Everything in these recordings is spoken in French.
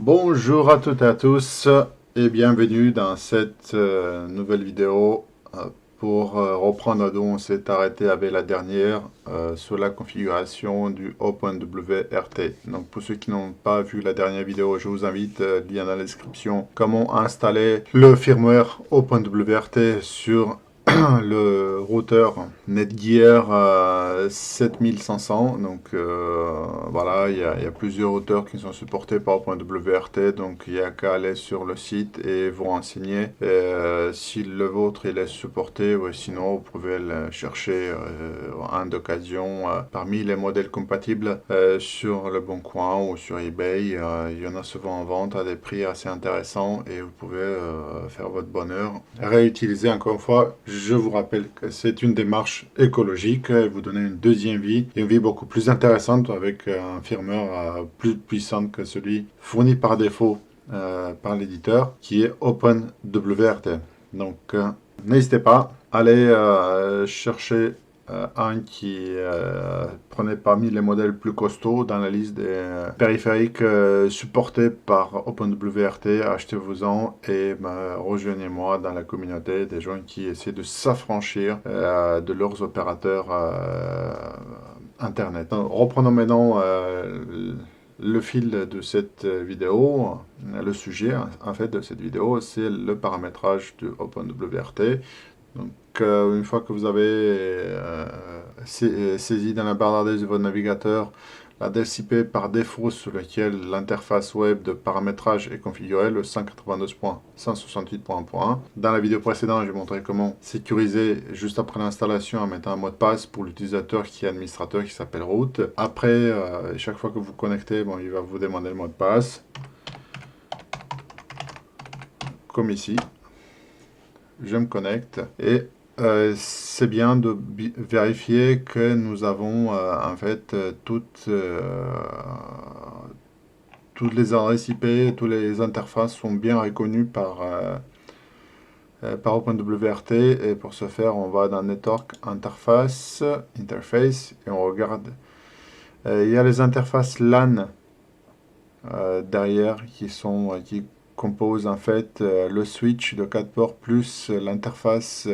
Bonjour à toutes et à tous et bienvenue dans cette nouvelle vidéo pour reprendre d'où on s'est arrêté avec la dernière sur la configuration du OpenWRT. Donc pour ceux qui n'ont pas vu la dernière vidéo, je vous invite, lien dans la description, comment installer le firmware OpenWRT sur le routeur Netgear 7500. Donc voilà, il y a plusieurs routeurs qui sont supportés par OpenWRT. Donc il n'y a qu'à aller sur le site et vous renseigner si le vôtre il est supporté, ou sinon vous pouvez le chercher un d'occasion parmi les modèles compatibles sur le Bon Coin ou sur eBay. Il y en a souvent en vente à des prix assez intéressants et vous pouvez faire votre bonheur. Réutiliser encore une fois, je vous rappelle que c'est une démarche écologique et vous donner une deuxième vie, et une vie beaucoup plus intéressante avec un firmware plus puissant que celui fourni par défaut par l'éditeur qui est OpenWRT. Donc n'hésitez pas, allez chercher un qui prenait parmi les modèles plus costauds dans la liste des périphériques supportés par OpenWRT. Achetez-vous-en et rejoignez-moi dans la communauté des gens qui essaient de s'affranchir de leurs opérateurs Internet. Reprenons maintenant le fil de cette vidéo. Le sujet en fait de cette vidéo, c'est le paramétrage de OpenWRT. Donc, une fois que vous avez saisi dans la barre d'adresse de votre navigateur l'adresse IP par défaut sur laquelle l'interface web de paramétrage est configurée, le 192.168.1. Dans la vidéo précédente, j'ai montré comment sécuriser juste après l'installation en mettant un mot de passe pour l'utilisateur qui est administrateur, qui s'appelle root. Après, chaque fois que vous connectez, bon, il va vous demander le mot de passe, comme ici. Je me connecte et c'est bien de vérifier que nous avons en fait toutes les adresses IP, toutes les interfaces sont bien reconnues par OpenWRT, et pour ce faire on va dans Network Interface et on regarde. Il y a les interfaces LAN derrière qui compose en fait le switch de 4 ports plus l'interface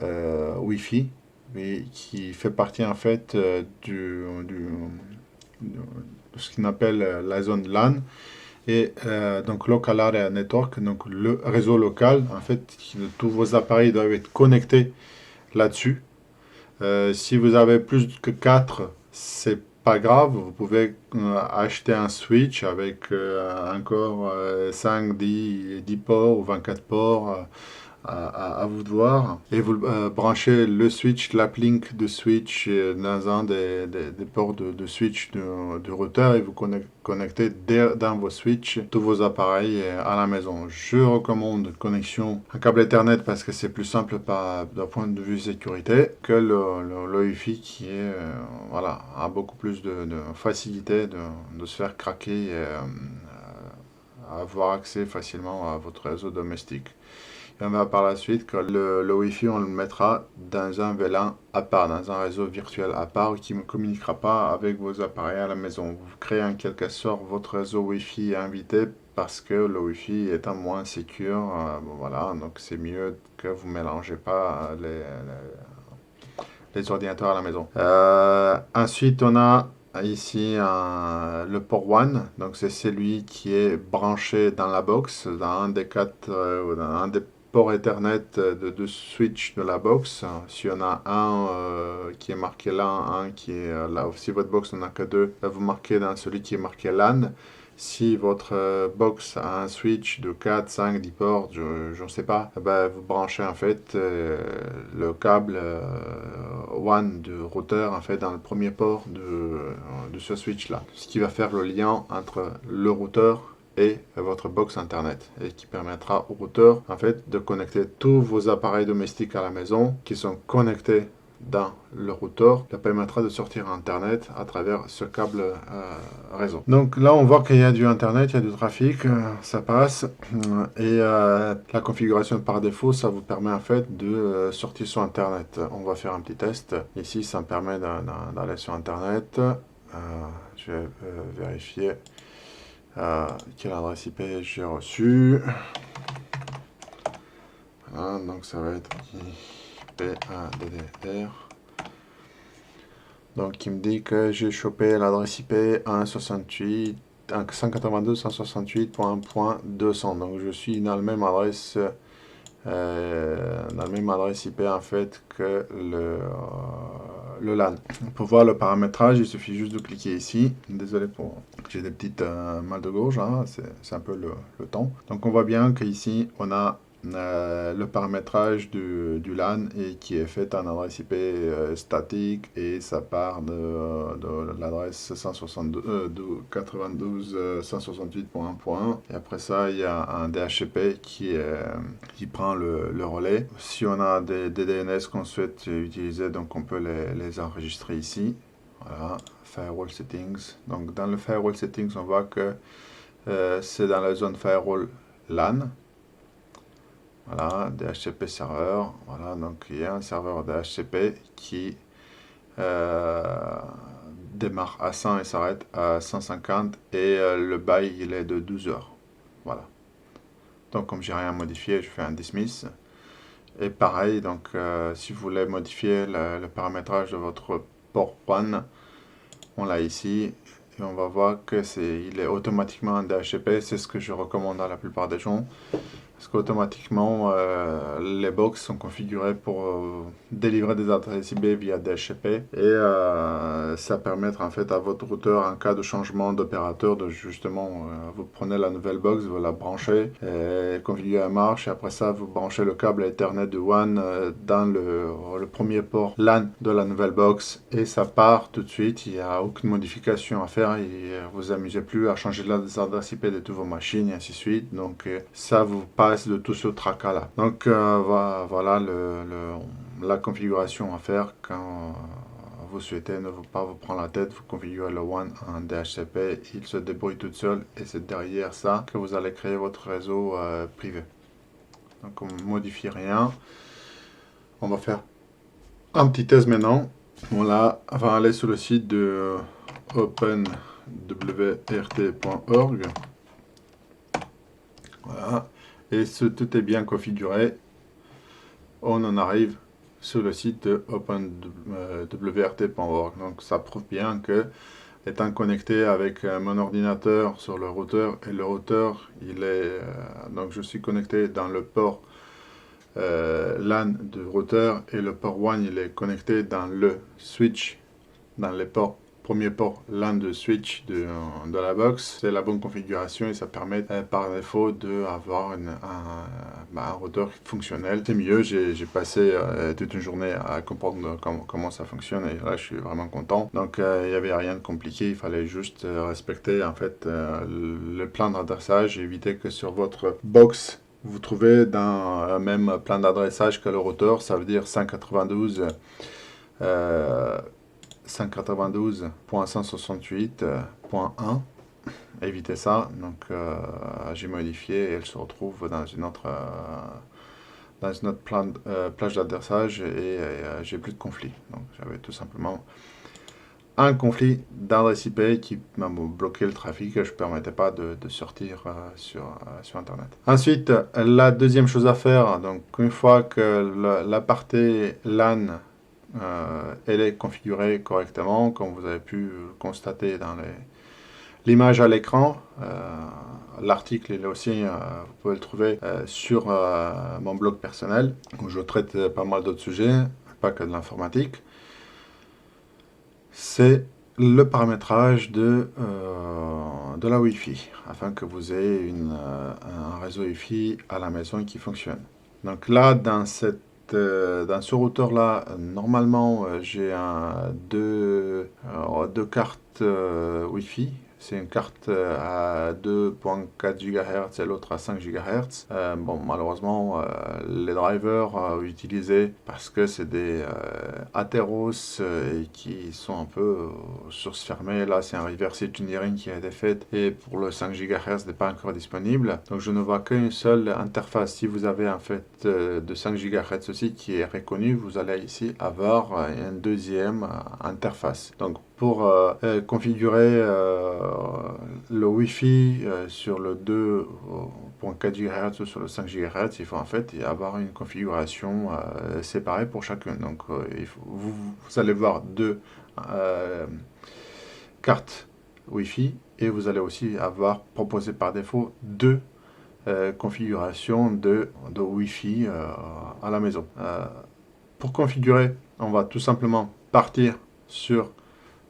Wi-Fi, mais qui fait partie en fait de ce qu'on appelle la zone LAN. Et donc Local Area Network, donc le réseau local, en fait, tous vos appareils doivent être connectés là-dessus. Si vous avez plus que 4, c'est pas grave, vous pouvez acheter un switch avec encore 5, 10 ports ou 24 ports, à vous de voir. Et vous branchez le switch, l'uplink de switch dans un des ports de switch du routeur, et vous connectez dans vos switches tous vos appareils à la maison. Je recommande connexion à câble Ethernet parce que c'est plus simple d'un point de vue sécurité que le Wi-Fi qui est, voilà, a beaucoup plus de facilité de se faire craquer et avoir accès facilement à votre réseau domestique. Et on verra par la suite que le Wi-Fi, on le mettra dans un VLAN à part, dans un réseau virtuel à part qui ne communiquera pas avec vos appareils à la maison. Vous créez en quelque sorte votre réseau Wi-Fi invité parce que le Wi-Fi étant moins sécure. Bon, voilà, donc c'est mieux que vous ne mélangez pas les ordinateurs à la maison. Ensuite, on a ici le port 1, donc c'est celui qui est branché dans la box, dans un des quatre, dans un des ports Ethernet de switch de la box. Si on a un qui est marqué là, un qui est là, si votre box n'en a que deux, vous marquez dans celui qui est marqué LAN. Si votre box a un switch de 4, 5, 10 ports, je ne sais pas, ben, vous branchez en fait le câble WAN du routeur en fait dans le premier port de ce switch là. Ce qui va faire le lien entre le routeur et votre box internet, et qui permettra au routeur en fait de connecter tous vos appareils domestiques à la maison qui sont connectés dans le routeur, qui permettra de sortir internet à travers ce câble réseau. Donc là on voit qu'il y a du internet, il y a du trafic, ça passe, et la configuration par défaut, ça vous permet en fait de sortir sur internet. On va faire un petit test ici, ça me permet d'aller sur internet. Je vais vérifier. Quelle adresse IP j'ai reçu. Voilà, donc ça va être IPADDR. Donc il me dit que j'ai chopé l'adresse IP 192.168.1.200. Donc je suis dans la même adresse IP en fait que le LAN. Pour voir le paramétrage, il suffit juste de cliquer ici. Désolé pour j'ai des petites mal de gauche, hein, c'est un peu le temps. Donc on voit bien qu'ici on a le paramétrage du LAN et qui est fait en adresse IP statique et ça part de l'adresse 192.168.1.1 et après ça il y a un DHCP qui prend le relais. Si on a des DNS qu'on souhaite utiliser, donc on peut les enregistrer ici. Voilà, Firewall Settings. Donc dans le Firewall Settings, on voit que c'est dans la zone Firewall LAN. Voilà, DHCP serveur. Voilà, donc il y a un serveur DHCP qui démarre à 100 et s'arrête à 150 et le bail il est de 12 heures. Voilà. Donc comme j'ai rien modifié, je fais un dismiss. Et pareil, donc si vous voulez modifier le paramétrage de votre port WAN, on l'a ici et on va voir que il est automatiquement en DHCP. C'est ce que je recommande à la plupart des gens. Parce qu'automatiquement, les box sont configurées pour délivrer des adresses IP via DHCP et ça permet en fait à votre routeur, en cas de changement d'opérateur, de justement, vous prenez la nouvelle box, vous la branchez, et configurez la marche et après ça, vous branchez le câble Ethernet de WAN dans le premier port LAN de la nouvelle box et ça part tout de suite. Il n'y a aucune modification à faire et vous amusez plus à changer les adresses IP de toutes vos machines et ainsi de suite. Donc ça vous passe de tout ce tracas là. Donc voilà la configuration à faire quand vous souhaitez ne pas vous prendre la tête. Vous configurez le WAN en DHCP, il se débrouille tout seul et c'est derrière ça que vous allez créer votre réseau privé. Donc on ne modifie rien. On va faire un petit test maintenant. Voilà, on va aller sur le site de openwrt.org. Voilà. Et si tout est bien configuré, on en arrive sur le site de openwrt.org. Donc ça prouve bien que, étant connecté avec mon ordinateur sur le routeur, et le routeur, il est donc je suis connecté dans le port LAN du routeur et le port WAN il est connecté dans le switch, dans les ports premier port LAN de switch de la box. C'est la bonne configuration et ça permet par défaut d'avoir un routeur fonctionnel. C'est mieux, j'ai passé toute une journée à comprendre comment ça fonctionne et là je suis vraiment content. Donc il n'y avait rien de compliqué, il fallait juste respecter en fait le plan d'adressage et éviter que sur votre box vous trouvez dans le même plan d'adressage que le routeur, ça veut dire 192.168.1. Évitez ça. Donc j'ai modifié et elle se retrouve dans une autre plage d'adressage et j'ai plus de conflit. Donc j'avais tout simplement un conflit d'adresse IP qui m'a bloqué le trafic et je ne permettais pas de sortir sur Internet. Ensuite, la deuxième chose à faire, donc une fois que la partie LAN elle est configurée correctement, comme vous avez pu constater dans l'image à l'écran. L'article il est aussi, vous pouvez le trouver sur mon blog personnel, où je traite pas mal d'autres sujets, pas que de l'informatique. C'est le paramétrage de la Wi-Fi, afin que vous ayez un réseau Wi-Fi à la maison qui fonctionne. Donc là, dans ce routeur là, normalement j'ai deux cartes Wi-Fi. C'est une carte à 2.4 GHz et l'autre à 5 GHz. Bon, malheureusement, les drivers utilisés, parce que c'est des Atheros qui sont un peu source fermée. Là, c'est un reverse engineering qui a été fait et pour le 5 GHz n'est pas encore disponible. Donc, je ne vois qu'une seule interface. Si vous avez en fait de 5 GHz aussi qui est reconnu, vous allez ici avoir une deuxième interface. Donc, pour configurer le Wi-Fi sur le 2.4 GHz ou sur le 5 GHz, il faut en fait avoir une configuration séparée pour chacun. Donc vous allez voir deux cartes Wi-Fi et vous allez aussi avoir proposé par défaut deux configurations de Wi-Fi à la maison. Pour configurer, on va tout simplement partir sur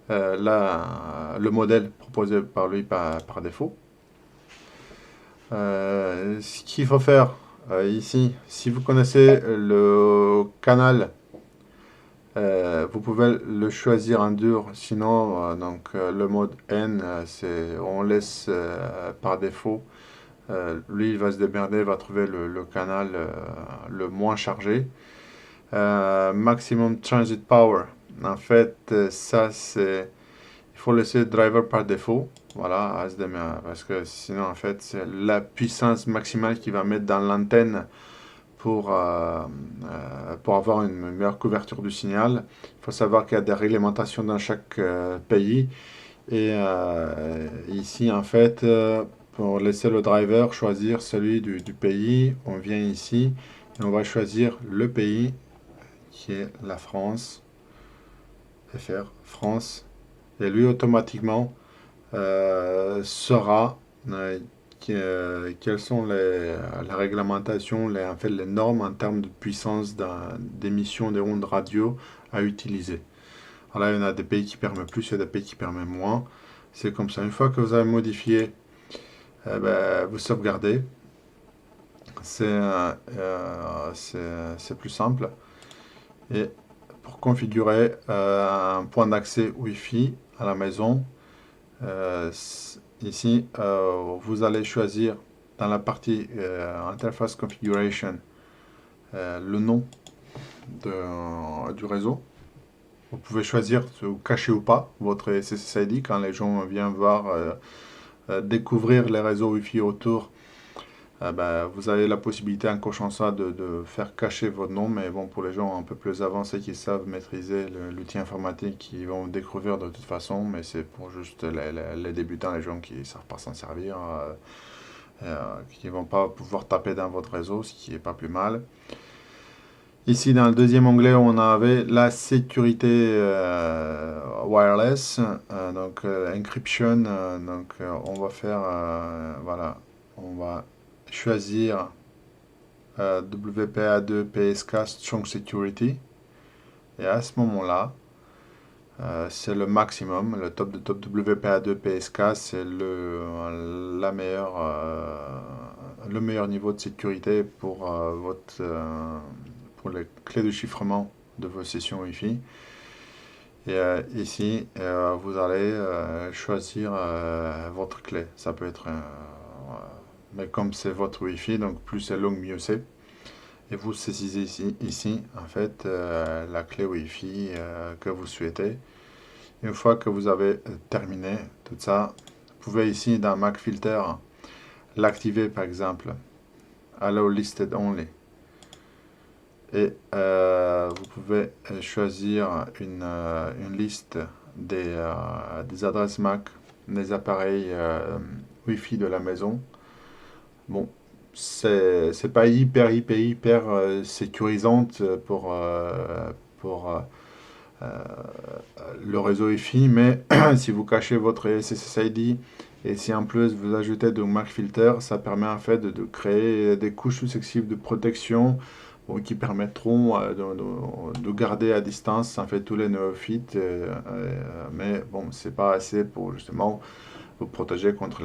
le modèle proposé par lui par défaut. Ce qu'il faut faire ici, si vous connaissez le canal, vous pouvez le choisir en dur, sinon le mode N, on laisse par défaut. Lui il va se démerder, va trouver le canal le moins chargé. Maximum transit power, en fait ça c'est, il faut laisser driver par défaut, voilà, parce que sinon en fait c'est la puissance maximale qu'il va mettre dans l'antenne pour avoir une meilleure couverture du signal. Il faut savoir qu'il y a des réglementations dans chaque pays et ici en fait pour laisser le driver choisir celui du pays, on vient ici et on va choisir le pays qui est la France, FR, France, et lui automatiquement saura quelles sont les réglementations, en fait, les normes en termes de puissance d'émission des ondes radio à utiliser. Alors là, il y en a des pays qui permettent plus, il y a des pays qui permettent moins. C'est comme ça. Une fois que vous avez modifié, vous sauvegardez. C'est plus simple. Et pour configurer un point d'accès Wi-Fi à la maison, ici, vous allez choisir dans la partie Interface Configuration le nom du réseau. Vous pouvez choisir de cacher ou pas votre SSID quand les gens viennent voir découvrir les réseaux Wi-Fi autour. Vous avez la possibilité en cochant ça de faire cacher votre nom, mais bon, pour les gens un peu plus avancés qui savent maîtriser l'outil informatique, ils vont découvrir de toute façon, mais c'est pour juste les débutants, les gens qui ne savent pas s'en servir, qui ne vont pas pouvoir taper dans votre réseau, ce qui n'est pas plus mal. Ici, dans le deuxième onglet, on avait la sécurité wireless, encryption. On va faire, voilà, on va choisir WPA2 PSK Strong Security. Et à ce moment-là, c'est le maximum, le top de top WPA2 PSK, c'est le meilleur niveau de sécurité pour pour les clés de chiffrement de vos sessions Wi-Fi. Et ici, vous allez choisir votre clé. Ça peut être, mais comme c'est votre Wi-Fi, donc plus c'est long, mieux c'est. Et vous saisissez ici en fait, la clé Wi-Fi que vous souhaitez. Une fois que vous avez terminé tout ça, vous pouvez ici dans Mac Filter l'activer par exemple. Allow Listed Only. Et vous pouvez choisir une liste des adresses MAC, des appareils Wi-Fi de la maison. Bon, c'est pas hyper sécurisante pour le réseau Wi-Fi, mais si vous cachez votre SSID et si en plus vous ajoutez de Mac Filter, ça permet en fait de créer des couches successives de protection qui permettront de garder à distance en fait tous les néophytes, mais bon, c'est pas assez pour justement vous protéger contre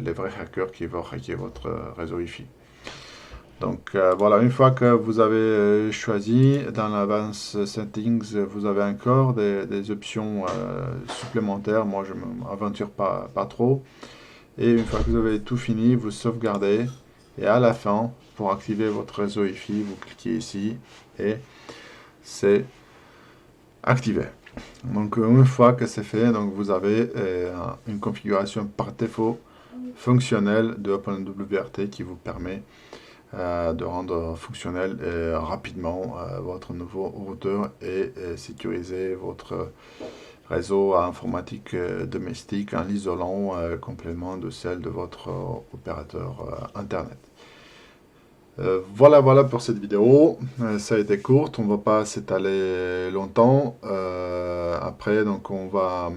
les vrais hackers qui vont hacker votre réseau Wi-Fi. Donc voilà, une fois que vous avez choisi, dans l'Advanced Settings, vous avez encore des options supplémentaires. Moi, je ne m'aventure pas trop. Et une fois que vous avez tout fini, vous sauvegardez. Et à la fin, pour activer votre réseau Wi-Fi, vous cliquez ici et c'est activé. Donc une fois que c'est fait, donc vous avez une configuration par défaut fonctionnelle de OpenWRT qui vous permet de rendre fonctionnel rapidement votre nouveau routeur et sécuriser votre réseau informatique domestique en l'isolant complètement de celle de votre opérateur Internet. Voilà, voilà pour cette vidéo. Ça a été courte, on ne va pas s'étaler longtemps. Après, donc, on va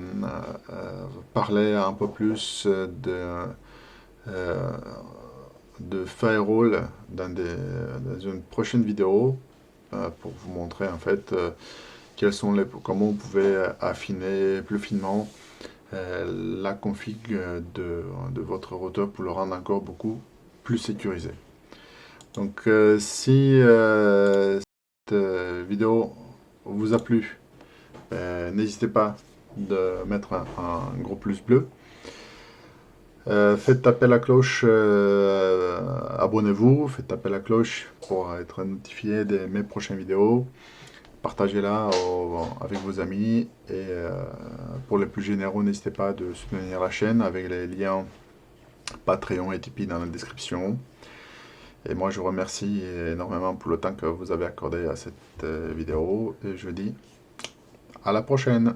parler un peu plus de firewall dans une prochaine vidéo pour vous montrer en fait comment vous pouvez affiner plus finement la config de votre routeur pour le rendre encore beaucoup plus sécurisé. Donc si cette vidéo vous a plu, n'hésitez pas de mettre un gros pouce bleu. Faites taper la cloche, abonnez-vous, faites taper la cloche pour être notifié de mes prochaines vidéos. Partagez-la avec vos amis et pour les plus généraux, n'hésitez pas de soutenir la chaîne avec les liens Patreon et Tipeee dans la description. Et moi, je vous remercie énormément pour le temps que vous avez accordé à cette vidéo et je vous dis à la prochaine.